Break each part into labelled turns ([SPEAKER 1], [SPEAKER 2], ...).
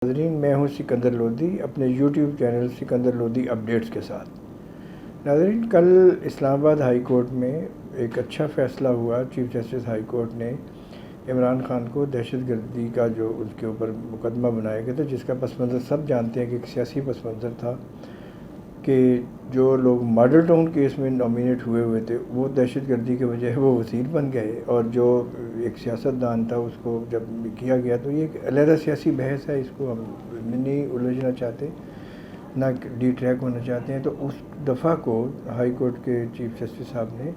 [SPEAKER 1] ناظرین، میں ہوں سکندر لودھی اپنے YouTube channel Sikandar Lodhi updates کے ساتھ۔ ناظرین، کل اسلام آباد ہائی کورٹ میں ایک اچھا فیصلہ ہوا۔ چیف جسٹس ہائی کورٹ نے عمران خان کو دہشت گردی کا جو اس کے اوپر مقدمہ بنایا گیا تھا، جس کا پس منظر سب جانتے ہیں کہ ایک سیاسی پس منظر تھا کہ جو لوگ ماڈل ٹاؤن کیس میں نامینیٹ ہوئے تھے وہ دہشت گردی کے وجہ وہ وزیر بن گئے، اور جو ایک سیاستدان تھا اس کو جب کیا گیا تو یہ ایک علیحدہ سیاسی بحث ہے، اس کو ہم نہیں الجھنا چاہتے، نہ ڈی ٹریک ہونا چاہتے ہیں۔ تو اس دفعہ کو ہائی کورٹ کے چیف جسٹس صاحب نے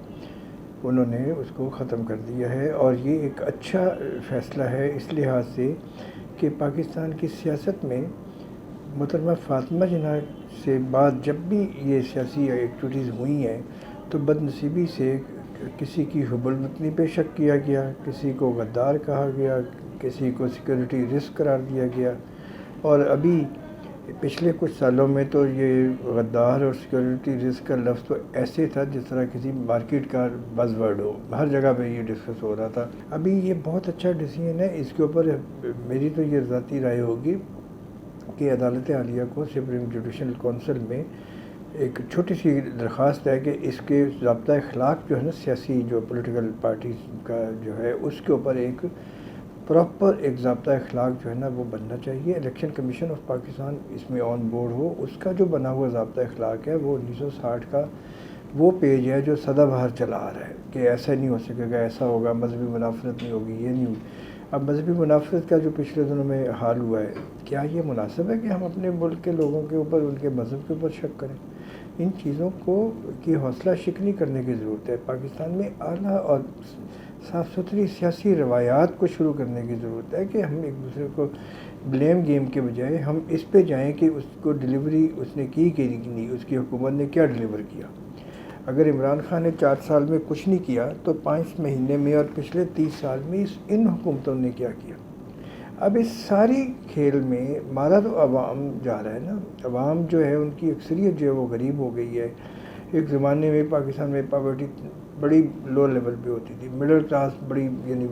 [SPEAKER 1] انہوں نے اس کو ختم کر دیا ہے، اور یہ ایک اچھا فیصلہ ہے اس لحاظ سے کہ پاکستان کی سیاست میں محترمہ فاطمہ جناح سے بعد جب بھی یہ سیاسی ایکٹیویٹیز ہوئی ہیں تو بد نصیبی سے کسی کی حب الوطنی پہ شک کیا گیا، کسی کو غدار کہا گیا، کسی کو سیکورٹی رسک قرار دیا گیا، اور ابھی پچھلے کچھ سالوں میں تو یہ غدار اور سیکورٹی رسک کا لفظ تو ایسے تھا جس طرح کسی مارکیٹ کا بز ورڈ ہو، ہر جگہ پہ یہ ڈسکس ہو رہا تھا۔ ابھی یہ بہت اچھا ڈیسیژن ہے، اس کے اوپر میری تو یہ ذاتی رائے ہوگی کہ عدالت عالیہ کو سپریم جوڈیشل کونسل میں ایک چھوٹی سی درخواست ہے کہ اس کے ضابطہ اخلاق جو ہے نا، سیاسی جو پولیٹیکل پارٹیز کا جو ہے اس کے اوپر ایک پراپر ایک ضابطہ اخلاق جو ہے نا وہ بننا چاہیے۔ الیکشن کمیشن آف پاکستان اس میں آن بورڈ ہو، اس کا جو بنا ہوا ضابطہ اخلاق ہے وہ 1960 کا وہ پیج ہے جو سدا بہار چلا آ رہا ہے کہ ایسا نہیں ہو سکے گا، ایسا ہوگا، مذہبی منافرت نہیں ہوگی، یہ نہیں ہوگی۔ اب مذہبی منافرت کا جو پچھلے دنوں میں حال ہوا ہے، کیا یہ مناسب ہے کہ ہم اپنے ملک کے لوگوں کے اوپر ان کے مذہب کے اوپر شک کریں؟ ان چیزوں کی حوصلہ شکنی کرنے کی ضرورت ہے۔ پاکستان میں اعلیٰ اور صاف ستھری سیاسی روایات کو شروع کرنے کی ضرورت ہے کہ ہم ایک دوسرے کو بلیم گیم کے بجائے ہم اس پہ جائیں کہ اس کو ڈلیوری اس نے کی کہ نہیں، اس کی حکومت نے کیا ڈلیور کیا۔ اگر عمران خان نے 4 سال میں کچھ نہیں کیا تو 5 مہینے میں اور پچھلے 30 سال میں ان حکومتوں نے کیا کیا؟ اب اس ساری کھیل میں مارا تو عوام جا رہا ہے نا۔ عوام جو ہے ان کی اکثریت جو ہے وہ غریب ہو گئی ہے۔ ایک زمانے میں پاکستان میں پاورٹی بڑی لو لیول پہ ہوتی تھی، مڈل کلاس بڑی یعنی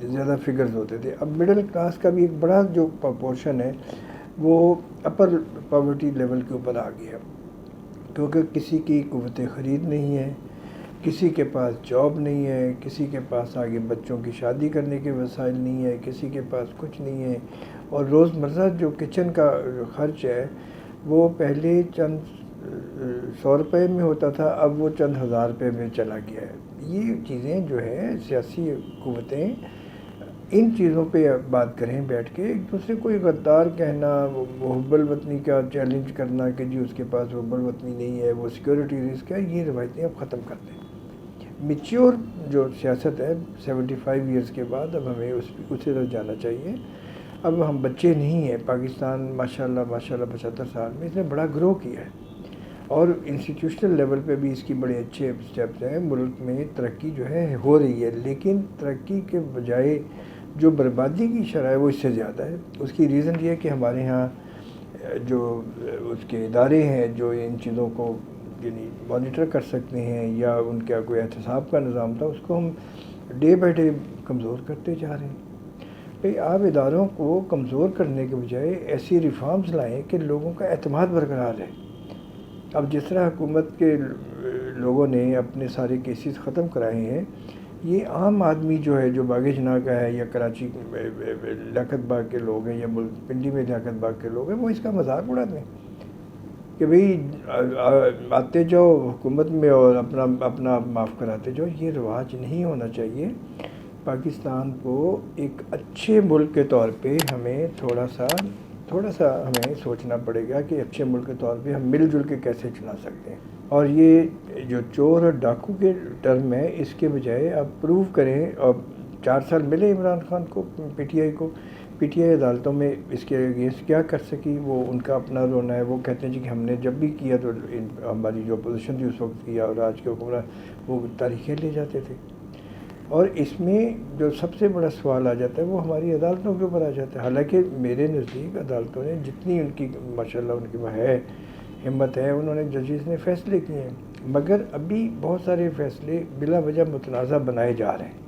[SPEAKER 1] زیادہ فگرز ہوتے تھے۔ اب مڈل کلاس کا بھی ایک بڑا جو پورشن ہے وہ اپر پاورٹی لیول کے اوپر آ گیا، کیونکہ کسی کی قوت خرید نہیں ہے، کسی کے پاس جاب نہیں ہے، کسی کے پاس آگے بچوں کی شادی کرنے کے وسائل نہیں ہے، کسی کے پاس کچھ نہیں ہے، اور روزمرہ جو کچن کا خرچ ہے وہ پہلے چند 100 روپے میں ہوتا تھا، اب وہ چند ہزار روپے میں چلا گیا ہے۔ یہ چیزیں جو ہے سیاسی قوتیں ان چیزوں پہ بات کریں بیٹھ کے، ایک دوسرے کو غدار کہنا، وہ حب الوطنی کا چیلنج کرنا کہ جی اس کے پاس حب الوطنی نہیں ہے، وہ سیکورٹی رسک ہے، یہ روایتیں اب ختم کر دیں۔ میچیور جو سیاست ہے 75 ایئرز کے بعد اب ہمیں اسی طرح جانا چاہیے۔ اب ہم بچے نہیں ہیں، پاکستان ماشاءاللہ 75 سال میں اس نے بڑا گرو کیا ہے، اور انسٹیٹیوشنل لیول پہ بھی اس کی بڑے اچھے اسٹیپس ہیں۔ ملک میں ترقی جو ہے ہو رہی ہے، لیکن ترقی کے بجائے جو بربادی کی شرح ہے وہ اس سے زیادہ ہے۔ اس کی ریزن یہ ہے کہ ہمارے ہاں جو اس کے ادارے ہیں جو ان چیزوں کو یعنی مانیٹر کر سکتے ہیں، یا ان کا کوئی احتساب کا نظام تھا، اس کو ہم ڈے بائی ڈے کمزور کرتے جا رہے ہیں۔ بھئی آپ اداروں کو کمزور کرنے کے بجائے ایسی ریفارمز لائیں کہ لوگوں کا اعتماد برقرار رہے۔ اب جس طرح حکومت کے لوگوں نے اپنے سارے کیسز ختم کرائے ہیں، یہ عام آدمی جو ہے جو باغ جناح کا ہے، یا کراچی لیاقت باغ کے لوگ ہیں، یا پنڈی میں لیاقت باغ کے لوگ ہیں، وہ اس کا مذاق اڑاتے ہیں کہ بھئی آتے جاؤ حکومت میں اور اپنا معاف کراتے جاؤ۔ یہ رواج نہیں ہونا چاہیے۔ پاکستان کو ایک اچھے ملک کے طور پہ ہمیں تھوڑا سا ہمیں سوچنا پڑے گا کہ اچھے ملک کے طور پہ ہم مل جل کے کیسے چلا سکتے ہیں، اور یہ جو چور اور ڈاکو کے ٹرم ہے اس کے بجائے آپ پروو کریں۔ اور 4 سال ملے عمران خان کو، پی ٹی آئی کو، پی ٹی آئی عدالتوں میں اس کے اگینسٹ کیا کر سکی، وہ ان کا اپنا رونا ہے۔ وہ کہتے ہیں جی کہ ہم نے جب بھی کیا تو ہماری جو اپوزیشن تھی اس وقت کیا، اور آج کے حکمران وہ تاریخیں لے جاتے تھے۔ اور اس میں جو سب سے بڑا سوال آ جاتا ہے وہ ہماری عدالتوں کے اوپر آ جاتا ہے۔ حالانکہ میرے نزدیک عدالتوں نے جتنی ان کی ماشاءاللہ ان کی ہے ہمت ہے، انہوں نے ججز نے فیصلے کیے ہیں، مگر ابھی بہت سارے فیصلے بلا وجہ متنازع بنائے جا رہے ہیں۔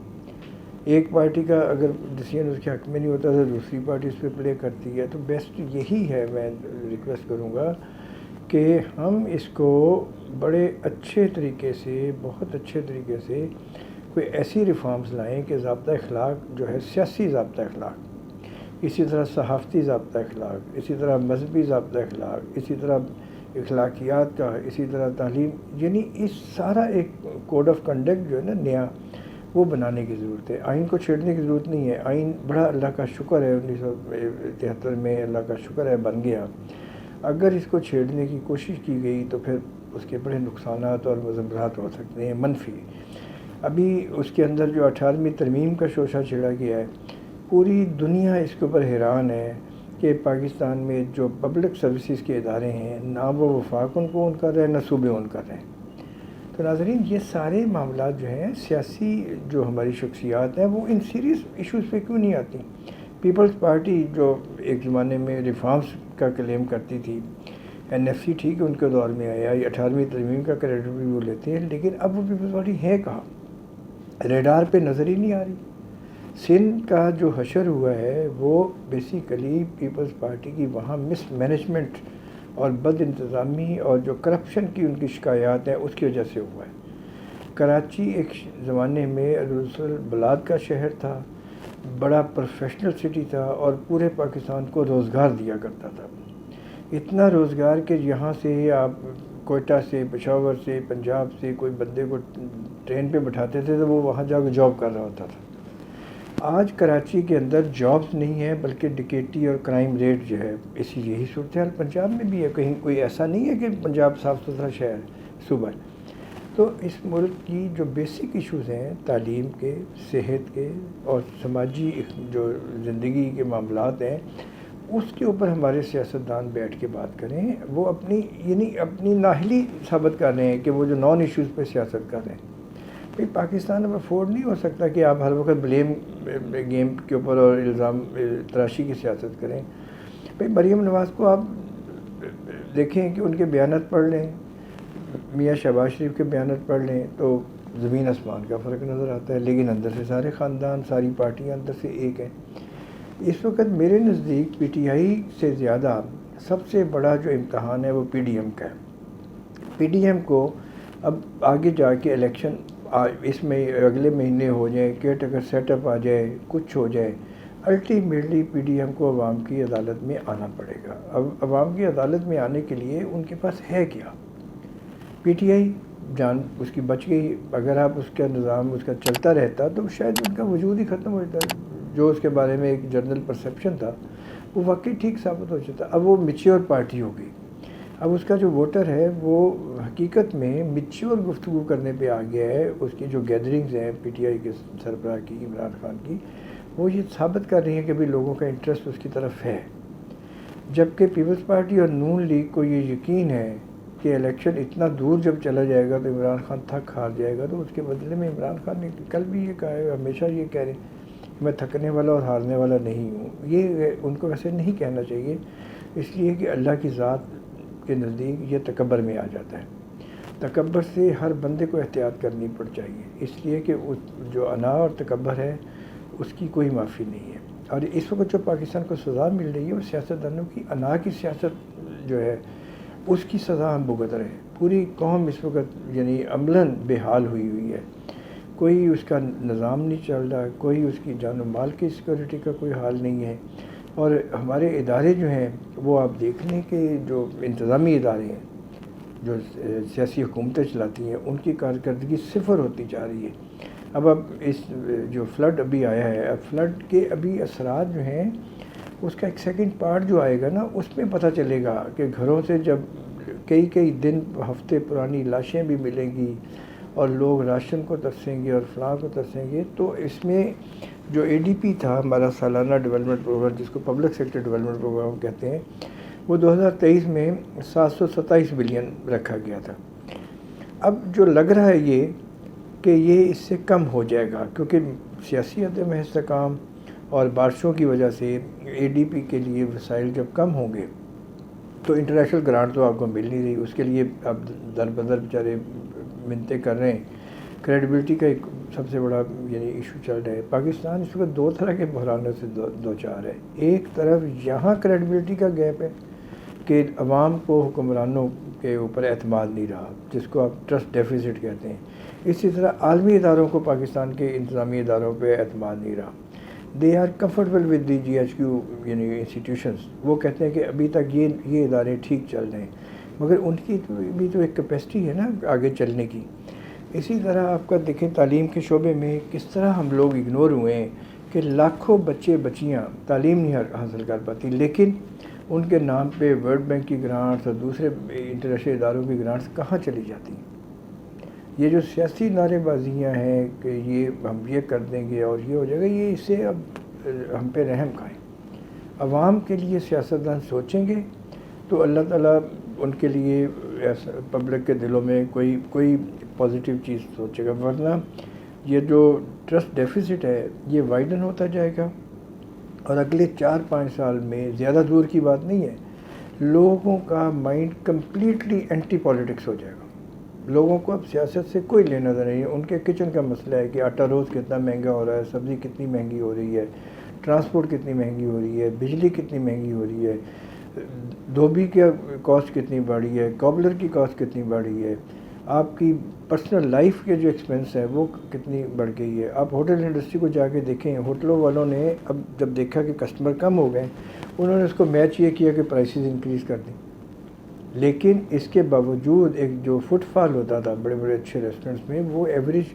[SPEAKER 1] ایک پارٹی کا اگر ڈیسیژن اس کے حق میں نہیں ہوتا تو دوسری پارٹی اس پہ پلے کرتی ہے. تو بیسٹ یہی ہے، میں ریکویسٹ کروں گا کہ ہم اس کو بڑے اچھے طریقے سے، بہت اچھے طریقے سے کوئی ایسی ریفارمز لائیں کہ ضابطہ اخلاق جو ہے، سیاسی ضابطہ اخلاق، اسی طرح صحافتی ضابطہ اخلاق، اسی طرح مذہبی ضابطہ اخلاق، اسی طرح اخلاقیات کا، اسی طرح تعلیم، یعنی اس سارا ایک کوڈ آف کنڈکٹ جو ہے نا نیا، وہ بنانے کی ضرورت ہے. آئین کو چھیڑنے کی ضرورت نہیں ہے. آئین بڑا اللہ کا شکر ہے 1973 میں اللہ کا شکر ہے بن گیا. اگر اس کو چھیڑنے کی کوشش کی گئی تو پھر اس کے بڑے نقصانات اور مضمرات ہو سکتے ہیں منفی. ابھی اس کے اندر جو 18ویں ترمیم کا شوشہ چھیڑا گیا ہے، پوری دنیا اس کے اوپر حیران ہے کہ پاکستان میں جو پبلک سروسز کے ادارے ہیں، نہ وہ وفاق ان کو اون کر رہے ہیں، نہ صوبے اون کر رہے ہیں. تو ناظرین، یہ سارے معاملات جو ہیں سیاسی، جو ہماری شخصیات ہیں، وہ ان سیریس ایشوز پہ کیوں نہیں آتی؟ پیپلز پارٹی جو ایک زمانے میں ریفارمز کا کلیم کرتی تھی، این ایف سی ٹھیک ہے ان کے دور میں آیا، یہ 18ویں ترمیم کا کریڈٹ بھی وہ لیتے ہیں، لیکن اب وہ پیپلز پارٹی ہے کہاں؟ ریڈار پہ نظر ہی نہیں آ رہی. سندھ کا جو حشر ہوا ہے وہ بیسیکلی پیپلز پارٹی کی وہاں مس مینجمنٹ اور بد انتظامی اور جو کرپشن کی ان کی شکایات ہیں اس کی وجہ سے ہوا ہے. کراچی ایک زمانے میں رسل بلاد کا شہر تھا، بڑا پروفیشنل سٹی تھا اور پورے پاکستان کو روزگار دیا کرتا تھا. اتنا روزگار کہ یہاں سے آپ کوئٹہ سے، پشاور سے، پنجاب سے کوئی بندے کو ٹرین پہ بٹھاتے تھے تو وہ وہاں جا کے جاب کر رہا ہوتا تھا. آج کراچی کے اندر جابز نہیں ہے بلکہ ڈکیٹی اور کرائم ریٹ جو ہے، یہی صورتحال پنجاب میں بھی ہے. کہیں کوئی ایسا نہیں ہے کہ پنجاب صاف ستھرا شہر ہے، صوبہ ہے. تو اس ملک کی جو بیسک ایشوز ہیں، تعلیم کے، صحت کے اور سماجی جو زندگی کے معاملات ہیں، اس کے اوپر ہمارے سیاستدان بیٹھ کے بات کریں. وہ اپنی نااہلی ثابت کر رہے ہیں کہ وہ جو نان ایشوز پہ سیاست کر رہے ہیں. بھئی پاکستان اب افورڈ نہیں ہو سکتا کہ آپ ہر وقت بلیم گیم کے اوپر اور الزام تراشی کی سیاست کریں. بھئی مریم نواز کو آپ دیکھیں کہ ان کے بیانات پڑھ لیں، میاں شہباز شریف کے بیانات پڑھ لیں تو زمین آسمان کا فرق نظر آتا ہے، لیکن اندر سے سارے خاندان، ساری پارٹیاں اندر سے ایک ہیں. اس وقت میرے نزدیک پی ٹی آئی سے زیادہ سب سے بڑا جو امتحان ہے وہ پی ڈی ایم کا ہے. پی ڈی ایم کو اب آگے جا کے الیکشن اس میں اگلے مہینے ہو جائے، کیئر ٹیکر سیٹ اپ آ جائے، کچھ ہو جائے، الٹیمیٹلی پی ڈی ایم کو عوام کی عدالت میں آنا پڑے گا. اب عوام کی عدالت میں آنے کے لیے ان کے پاس ہے کیا؟ پی ٹی آئی جان اس کی بچ گئی. اگر آپ اس کا نظام اس کا چلتا رہتا تو شاید ان کا وجود ہی ختم ہو جاتا. جو اس کے بارے میں ایک جنرل پرسیپشن تھا وہ واقعی ٹھیک ثابت ہو جاتا. اب وہ میچیور پارٹی ہو گئی. اب اس کا جو ووٹر ہے وہ حقیقت میں میچیور گفتگو کرنے پہ آ گیا ہے. اس کی جو گیدرنگز ہیں پی ٹی آئی کے سربراہ کی، عمران خان کی، وہ یہ ثابت کر رہی ہیں کہ بھی لوگوں کا انٹرسٹ اس کی طرف ہے. جبکہ پیپلز پارٹی اور نون لیگ کو یہ یقین ہے کہ الیکشن اتنا دور جب چلا جائے گا تو عمران خان تھک ہار جائے گا. تو اس کے بدلے میں عمران خان نے کل بھی یہ کہا ہے، ہمیشہ یہ کہہ رہے ہیں کہ میں تھکنے والا اور ہارنے والا نہیں ہوں. یہ ان کو ویسے نہیں کہنا چاہیے، اس لیے کہ اللہ کی ذات کے نزدیک یہ تکبر میں آ جاتا ہے. تکبر سے ہر بندے کو احتیاط کرنی پڑ چاہیے، اس لیے کہ جو انا اور تکبر ہے اس کی کوئی معافی نہیں ہے. اور اس وقت جو پاکستان کو سزا مل رہی ہے وہ سیاستدانوں کی انا کی سیاست جو ہے اس کی سزا ہم بھگت رہے ہیں. پوری قوم اس وقت یعنی عملاً بے حال ہوئی ہے. کوئی اس کا نظام نہیں چل رہا، کوئی اس کی جان و مال کی سیکورٹی کا کوئی حال نہیں ہے. اور ہمارے ادارے جو ہیں وہ آپ دیکھ لیں کہ جو انتظامی ادارے ہیں جو سیاسی حکومتیں چلاتی ہیں ان کی کارکردگی صفر ہوتی جا رہی ہے. اب اس جو فلڈ ابھی آیا ہے، اب فلڈ کے ابھی اثرات جو ہیں اس کا ایک سیکنڈ پارٹ جو آئے گا نا، اس میں پتہ چلے گا کہ گھروں سے جب کئی دن ہفتے پرانی لاشیں بھی ملیں گی اور لوگ راشن کو ترسیں گے اور فلاں کو ترسیں گے. تو اس میں جو اے ڈی پی تھا ہمارا سالانہ ڈیولپمنٹ پروگرام، جس کو پبلک سیکٹر ڈیولپمنٹ پروگرام کہتے ہیں، وہ 2023 میں 727 بلین رکھا گیا تھا. اب جو لگ رہا ہے یہ کہ یہ اس سے کم ہو جائے گا، کیونکہ سیاسی عدم استحکام اور بارشوں کی وجہ سے اے ڈی پی کے لیے وسائل جب کم ہوں گے تو انٹرنیشنل گرانٹ تو آپ کو مل نہیں رہی. اس کے لیے اب در بدر بیچارے منتیں کر رہے ہیں کریڈیبلٹی کا ایک سب سے بڑا یعنی ایشو چل رہا ہے۔ پاکستان اس وقت دو طرح کے بحرانوں سے دو چار ہے۔ ایک طرف یہاں کریڈیبلٹی کا گیپ ہے کہ عوام کو حکمرانوں کے اوپر اعتماد نہیں رہا، جس کو آپ ٹرسٹ ڈیفیسٹ کہتے ہیں۔ اسی طرح عالمی اداروں کو پاکستان کے انتظامی اداروں پہ اعتماد نہیں رہا۔ They are comfortable with the G H Q یعنی انسٹیٹیوشنس، وہ کہتے ہیں کہ ابھی تک یہ ادارے ٹھیک چل رہے ہیں، مگر ان کی بھی تو ایک کیپیسٹی ہے نا آگے چلنے کی۔ اسی طرح آپ کا دیکھیں تعلیم کے شعبے میں کس طرح ہم لوگ اگنور ہوئے ہیں کہ لاکھوں بچے بچیاں تعلیم نہیں حاصل کر پاتی، لیکن ان کے نام پہ ورلڈ بینک کی گرانٹس اور دوسرے انٹرنیشنل اداروں کی گرانٹس کہاں چلی جاتی ہیں؟ یہ جو سیاسی نعرے بازیاں ہیں کہ یہ ہم یہ کر دیں گے اور یہ ہو جائے گا، یہ اس سے اب ہم پہ رحم کھائیں۔ عوام کے لیے سیاستدان سوچیں گے تو اللہ تعالیٰ ان کے لیے پبلک کے دلوں میں کوئی پازیٹیو چیز سوچے گا، ورنہ یہ جو ٹرسٹ ڈیفیسٹ ہے یہ وائڈن ہوتا جائے گا، اور اگلے 4-5 سال میں زیادہ دور کی بات نہیں ہے، لوگوں کا مائنڈ کمپلیٹلی اینٹی پولیٹکس ہو جائے گا۔ لوگوں کو اب سیاست سے کوئی لینا دینا نہیں ہے۔ ان کے کچن کا مسئلہ ہے کہ آٹا روز کتنا مہنگا ہو رہا ہے، سبزی کتنی مہنگی ہو رہی ہے، ٹرانسپورٹ کتنی مہنگی ہو رہی ہے، بجلی کتنی مہنگی ہو رہی ہے، دھوبی کی کاسٹ کتنی بڑھی ہے، کوبلر کی کاسٹ کتنی بڑھی ہے، آپ کی پرسنل لائف کے جو ایکسپنس ہے وہ کتنی بڑھ گئی ہے۔ آپ ہوٹل انڈسٹری کو جا کے دیکھیں، ہوٹلوں والوں نے اب جب دیکھا کہ کسٹمر کم ہو گئے، انہوں نے اس کو میچ یہ کیا کہ پرائسز انکریز کر دیں، لیکن اس کے باوجود ایک جو فٹ فال ہوتا تھا بڑے بڑے اچھے ریسٹورنٹس میں، وہ ایوریج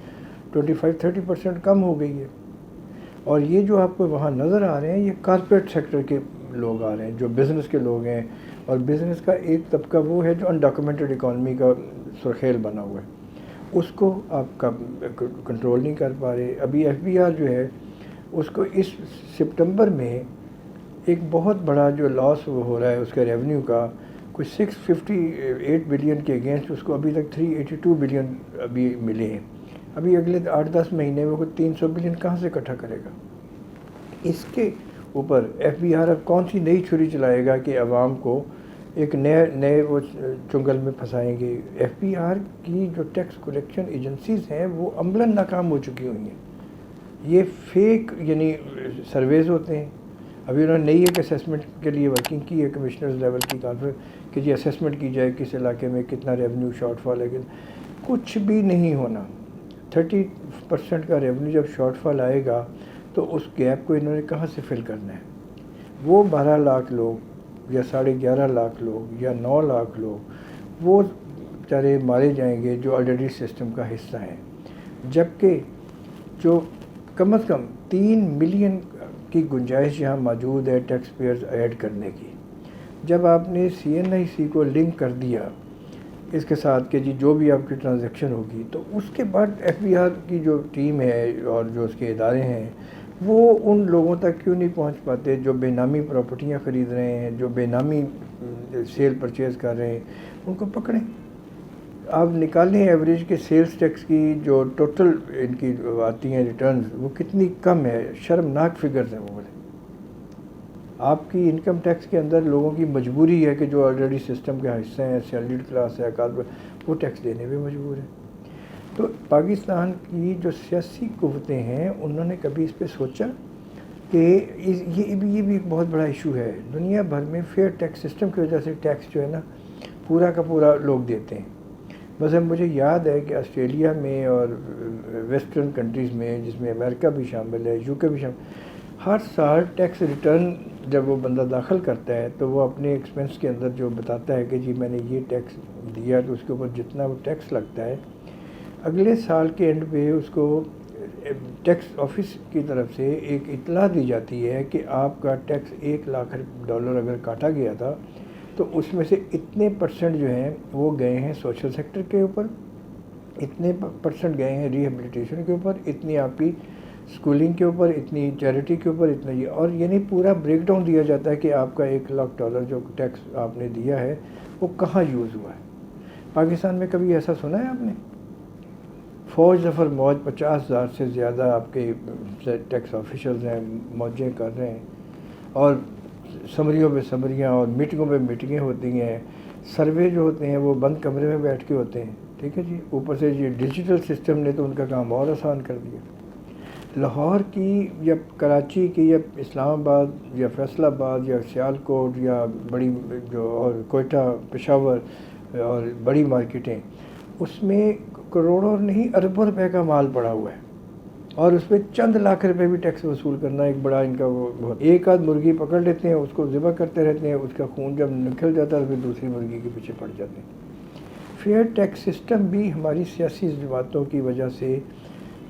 [SPEAKER 1] 25-30% کم ہو گئی ہے۔ اور یہ جو آپ کو وہاں نظر آ رہے ہیں یہ کارپوریٹ سیکٹر کے لوگ آ رہے ہیں جو بزنس کے لوگ ہیں، اور بزنس کا ایک طبقہ وہ ہے جو انڈاکومنٹڈ اکانومی کا سرخیل بنا ہوا ہے، اس کو آپ کا کنٹرول نہیں کر پا رہے۔ ابھی ایف بی آر جو ہے اس کو اس سپٹمبر میں ایک بہت بڑا جو لاس ہو رہا ہے اس کے ریونیو کا، کچھ 658 بلین کے اگینسٹ اس کو ابھی تک 382 بلین ابھی ملے ہیں۔ ابھی اگلے 8-10 مہینے میں کوئی 300 بلین کہاں سے اکٹھا کرے گا؟ اس کے اوپر ایف بی آر اب کون سی نئی چھری چلائے گا کہ عوام کو ایک نئے وہ چنگل میں پھنسائیں گے؟ ایف بی آر کی جو ٹیکس کلیکشن ایجنسیز ہیں وہ عملاً ناکام ہو چکی ہوئی ہیں۔ یہ فیک یعنی سرویز ہوتے ہیں۔ ابھی انہوں نے نئی ایک اسیسمنٹ کے لیے ورکنگ کی ہے، کمشنرز لیول کی کانفرنس کہ جی اسیسمنٹ کی جائے کس علاقے میں کتنا ریونیو شارٹ فال ہے۔ کچھ بھی نہیں ہونا۔ 30% کا ریونیو جب شارٹ فال آئے گا تو اس گیپ کو انہوں نے کہاں سے فل کرنا ہے؟ وہ 12 لاکھ لوگ یا 11.5 لاکھ لوگ یا 9 لاکھ لوگ وہ بیچارے مارے جائیں گے جو آلریڈی سسٹم کا حصہ ہیں، جبکہ جو کم از کم 3 ملین کی گنجائش یہاں موجود ہے ٹیکس پیئرز ایڈ کرنے کی۔ جب آپ نے CNIC کو لنک کر دیا اس کے ساتھ کہ جی جو بھی آپ کی ٹرانزیکشن ہوگی، تو اس کے بعد ایف بی آر کی جو ٹیم ہے اور جو اس کے ادارے ہیں وہ ان لوگوں تک کیوں نہیں پہنچ پاتے جو بے نامی پراپرٹیاں خرید رہے ہیں، جو بے نامی سیل پرچیز کر رہے ہیں، ان کو پکڑیں۔ آپ نکالیں ایوریج کے سیلز ٹیکس کی جو ٹوٹل ان کی آتی ہیں ریٹرنز وہ کتنی کم ہے، شرمناک فگرز ہیں وہ بولے۔ آپ کی انکم ٹیکس کے اندر لوگوں کی مجبوری ہے کہ جو آلریڈی سسٹم کے حصہ ہیں، سیلریڈ کلاس ہے، وہ ٹیکس دینے بھی مجبور ہیں۔ تو پاکستان کی جو سیاسی قوتیں ہیں انہوں نے کبھی اس پہ سوچا کہ یہ بھی ایک بہت بڑا ایشو ہے۔ دنیا بھر میں فیئر ٹیکس سسٹم کی وجہ سے ٹیکس جو ہے نا پورا کا پورا لوگ دیتے ہیں۔ بس اب مجھے یاد ہے کہ آسٹریلیا میں اور ویسٹرن کنٹریز میں جس میں امریکہ بھی شامل ہے، UK بھی شامل، ہر سال ٹیکس ریٹرن جب وہ بندہ داخل کرتا ہے تو وہ اپنے ایکسپنس کے اندر جو بتاتا ہے کہ جی میں نے یہ ٹیکس دیا، تو اس کے اوپر جتنا وہ ٹیکس لگتا ہے اگلے سال کے اینڈ پہ اس کو ٹیکس آفس کی طرف سے ایک اطلاع دی جاتی ہے کہ آپ کا ٹیکس $1,00,000 اگر کاٹا گیا تھا تو اس میں سے اتنے پرسنٹ جو ہیں وہ گئے ہیں سوشل سیکٹر کے اوپر، اتنے پرسنٹ گئے ہیں ریہیبلیٹیشن کے اوپر، اتنی آپ کی اسکولنگ کے اوپر، اتنی چیریٹی کے اوپر، اتنا یہ، اور یعنی پورا بریک ڈاؤن دیا جاتا ہے کہ آپ کا $1,00,000 جو ٹیکس آپ نے دیا ہے وہ کہاں یوز ہوا ہے۔ پاکستان میں کبھی ایسا سنا ہے آپ نے؟ فوج ظفر موج 50,000 سے زیادہ آپ کے ٹیکس آفیشلز ہیں، موجیں کر رہے ہیں، اور سمریوں پہ سمریاں اور میٹنگوں پہ میٹنگیں ہوتی ہیں، سروے جو ہوتے ہیں وہ بند کمرے میں بیٹھ کے ہوتے ہیں، ٹھیک ہے جی. اوپر سے یہ ڈیجیٹل سسٹم نے تو ان کا کام اور آسان کر دیا. لاہور کی یا کراچی کی یا اسلام آباد یا فیصل آباد یا سیالکوٹ یا بڑی جو اور کوئٹہ پشاور اور بڑی مارکیٹیں، اس میں کروڑوں نہیں اربوں روپے کا مال پڑا ہوا ہے، اور اس پہ چند لاکھ روپے بھی ٹیکس وصول کرنا ایک بڑا ان کا وہ بہت. ایک آدھ مرغی پکڑ لیتے ہیں، اس کو ذبح کرتے رہتے ہیں، اس کا خون جب نکل جاتا ہے پھر دوسری مرغی کے پیچھے پڑ جاتے ہیں. فیئر ٹیکس سسٹم بھی ہماری سیاسی جماعتوں کی وجہ سے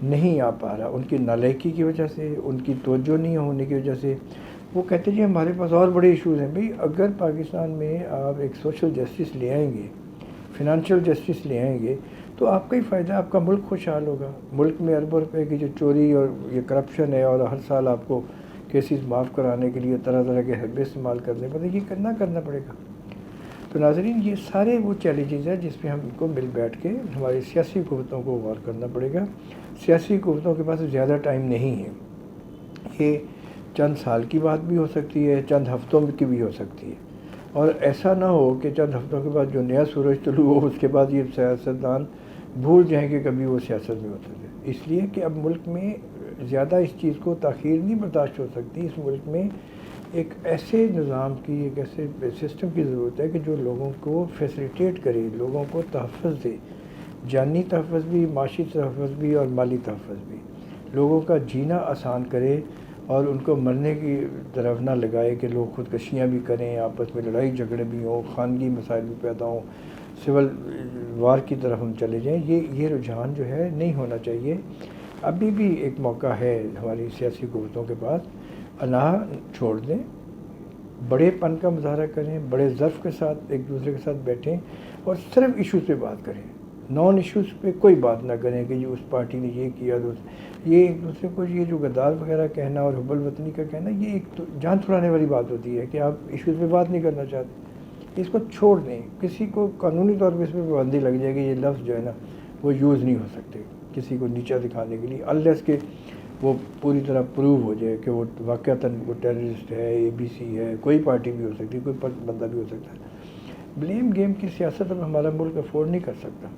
[SPEAKER 1] نہیں آ پا رہا، ان کی نالائکی کی وجہ سے، ان کی توجہ نہیں ہونے کی وجہ سے. وہ کہتے ہیں جی ہمارے پاس اور بڑے ایشوز ہیں. بھئی اگر پاکستان میں آپ ایک سوشل جسٹس لے آئیں گے، فنانشل جسٹس لے آئیں گے، تو آپ کا ہی فائدہ، آپ کا ملک خوشحال ہوگا. ملک میں اربوں روپے کی جو چوری اور یہ کرپشن ہے، اور ہر سال آپ کو کیسز معاف کرانے کے لیے طرح طرح کے حربے استعمال کرنے پڑے، یہ کرنا پڑے گا. تو ناظرین، یہ سارے وہ چیلنجز ہیں جس پہ ہم کو مل بیٹھ کے ہماری سیاسی قوتوں کو غور کرنا پڑے گا. سیاسی قوتوں کے پاس زیادہ ٹائم نہیں ہے. یہ چند سال کی بات بھی ہو سکتی ہے، چند ہفتوں کی بھی ہو سکتی ہے، اور ایسا نہ ہو کہ چند ہفتوں کے بعد جو نیا سورج طلوع ہو اس کے بعد یہ سیاستدان بھول جائیں کہ کبھی وہ سیاست میں ہوتے تھے. اس لیے کہ اب ملک میں زیادہ اس چیز کو تاخیر نہیں برداشت ہو سکتی. اس ملک میں ایک ایسے نظام کی، ایک ایسے سسٹم کی ضرورت ہے کہ جو لوگوں کو فیسیلیٹیٹ کرے، لوگوں کو تحفظ دے، جانی تحفظ بھی، معاشی تحفظ بھی اور مالی تحفظ بھی. لوگوں کا جینا آسان کرے اور ان کو مرنے کی طرف نہ لگائے کہ لوگ خودکشیاں بھی کریں، آپس میں لڑائی جھگڑے بھی ہوں، خانگی مسائل بھی پیدا ہوں، سول وار کی طرف ہم چلے جائیں. یہ رجحان جو ہے نہیں ہونا چاہیے. ابھی بھی ایک موقع ہے ہماری سیاسی قوتوں کے پاس. انا چھوڑ دیں، بڑے پن کا مظاہرہ کریں، بڑے ظرف کے ساتھ ایک دوسرے کے ساتھ بیٹھیں اور صرف ایشوز پہ بات کریں. نان ایشوز پہ کوئی بات نہ کریں کہ یہ اس پارٹی نے یہ کیا. یہ ایک دوسرے کو یہ جو غدار وغیرہ کہنا اور حب الوطنی کا کہنا، یہ ایک تو جان چھڑانے والی بات ہوتی ہے کہ آپ ایشوز پہ بات نہیں کرنا چاہتے. اس کو چھوڑ دیں. کسی کو قانونی طور پہ اس پہ پابندی لگ جائے کہ یہ لفظ جو ہے نا وہ یوز نہیں ہو سکتے کسی کو نیچا دکھانے کے لیے، unless کہ وہ پوری طرح پروو ہو جائے کہ وہ واقعتاً وہ ٹیررسٹ ہے، ABC ہے، کوئی پارٹی بھی ہو سکتی ہے، کوئی بندہ بھی ہو سکتا ہے. بلیم گیم کی سیاست اب ہمارا ملک افورڈ نہیں کر سکتا.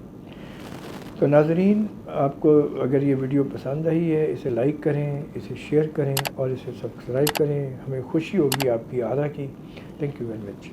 [SPEAKER 1] تو ناظرین، آپ کو اگر یہ ویڈیو پسند آئی ہے، اسے لائک کریں، اسے شیئر کریں اور اسے سبسکرائب کریں. ہمیں خوشی ہوگی آپ کی آرا کی. Thank you very much.